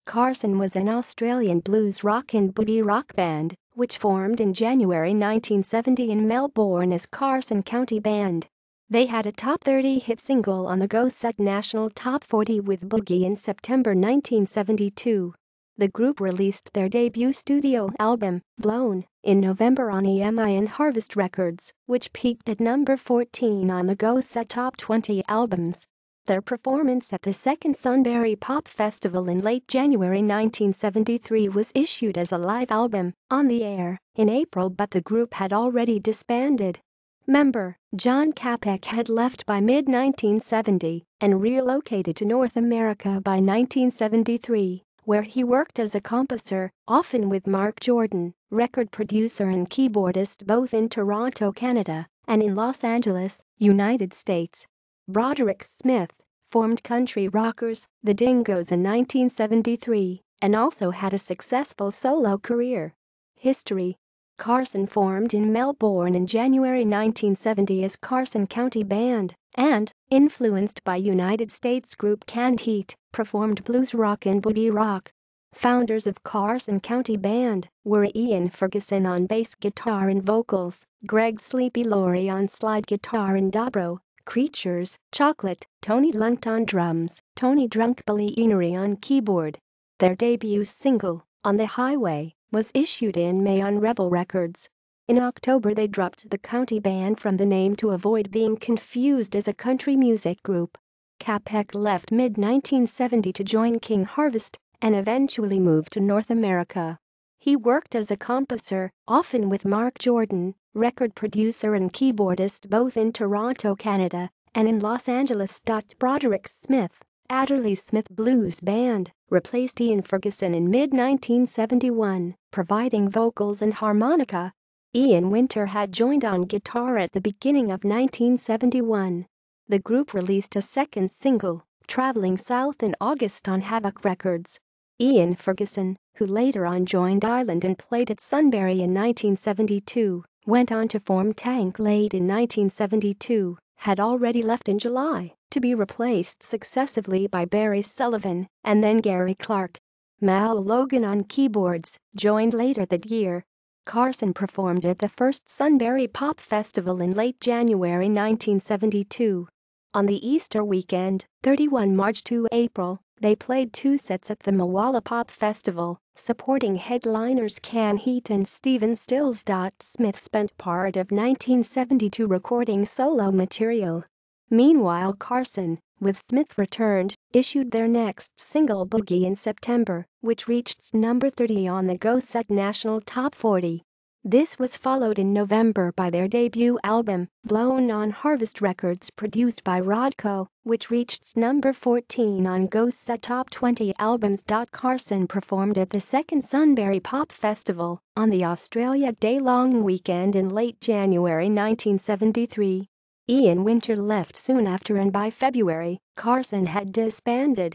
Carson was an Australian blues rock and boogie rock band, which formed in January 1970 in Melbourne as Carson County Band. They had a top 30 hit single on the Go Set National Top 40 with Boogie in September 1972. The group released their debut studio album, Blown, in November on EMI and Harvest Records, which peaked at number 14 on the Go Set Top 20 albums. Their performance at the second Sunbury Pop Festival in late January 1973 was issued as a live album, on the air, in April, but the group had already disbanded. Member Jon Kapek had left by mid-1970 and relocated to North America by 1973, where he worked as a composer, often with Mark Jordan, record producer and keyboardist both in Toronto, Canada, and in Los Angeles, United States. Broderick Smith formed country rockers, the Dingoes, in 1973 and also had a successful solo career. History: Carson formed in Melbourne in January 1970 as Carson County Band and, influenced by United States group Canned Heat, performed blues rock and boogie rock. Founders of Carson County Band were Ian Ferguson on bass guitar and vocals, Greg Sleepy Laurie on slide guitar and dobro, Creatures, Chocolate, Tony Lunt on drums, Tony Drunk Bellini on keyboard. Their debut single, On the Highway, was issued in May on Rebel Records. In October they dropped the County Band from the name to avoid being confused as a country music group. Kapek left mid-1970 to join King Harvest and eventually moved to North America. He worked as a composer, often with Mark Jordan, record producer and keyboardist both in Toronto, Canada, and in Los Angeles. Broderick Smith, Adderley Smith Blues Band, replaced Ian Ferguson in mid-1971, providing vocals and harmonica. Ian Winter had joined on guitar at the beginning of 1971. The group released a second single, Traveling South, in August on Havoc Records. Ian Ferguson, who later on joined Island and played at Sunbury in 1972, went on to form Tank late in 1972, had already left in July, to be replaced successively by Barry Sullivan and then Gary Clark. Mal Logan on keyboards joined later that year. Carson performed at the first Sunbury Pop Festival in late January 1972. On the Easter weekend, 31 March to April, they played 2 sets at the Moala Pop Festival, supporting headliners Canned Heat and Stephen Stills. Smith spent part of 1972 recording solo material. Meanwhile, Carson, with Smith returned, issued their next single, Boogie, in September, which reached number 30 on the Go Set National Top 40. This was followed in November by their debut album, Blown, on Harvest Records, produced by Rodco, which reached number 14 on Go Set Top 20 albums. Carson performed at the second Sunbury Pop Festival on the Australia Day-long weekend in late January 1973. Ian Winter left soon after, and by February, Carson had disbanded.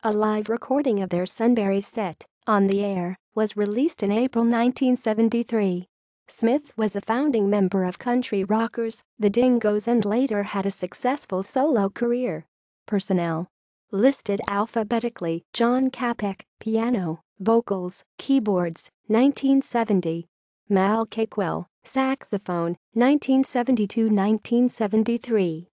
A live recording of their Sunbury set, On the Air, was released in April 1973. Smith was a founding member of country rockers, the Dingoes, and later had a successful solo career. Personnel listed alphabetically: Jon Kapek, piano, vocals, keyboards, 1970. Mal Cakewell, saxophone, 1972-1973.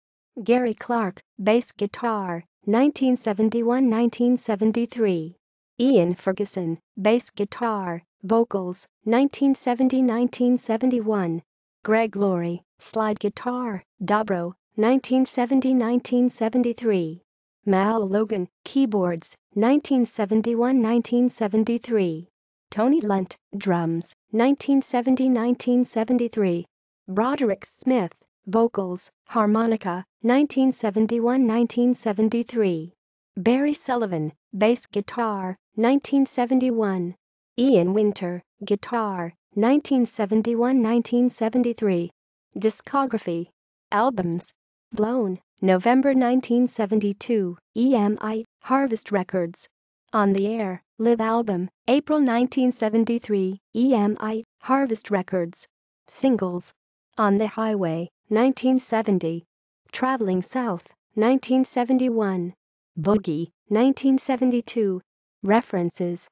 Gary Clark, bass guitar, 1971-1973. Ian Ferguson, bass guitar, vocals, 1970-1971. Greg Laurie, slide guitar, dobro, 1970-1973. Mal Logan, keyboards, 1971-1973. Tony Lunt, drums, 1970-1973. Broderick Smith, vocals, harmonica, 1971-1973. Barry Sullivan, bass guitar, 1971. Ian Winter, guitar, 1971-1973. Discography: albums: Blown, November 1972, EMI, Harvest Records. On the Air, live album, April 1973, EMI, Harvest Records. Singles: On the Highway, 1970. Traveling South, 1971. Boogie, 1972. References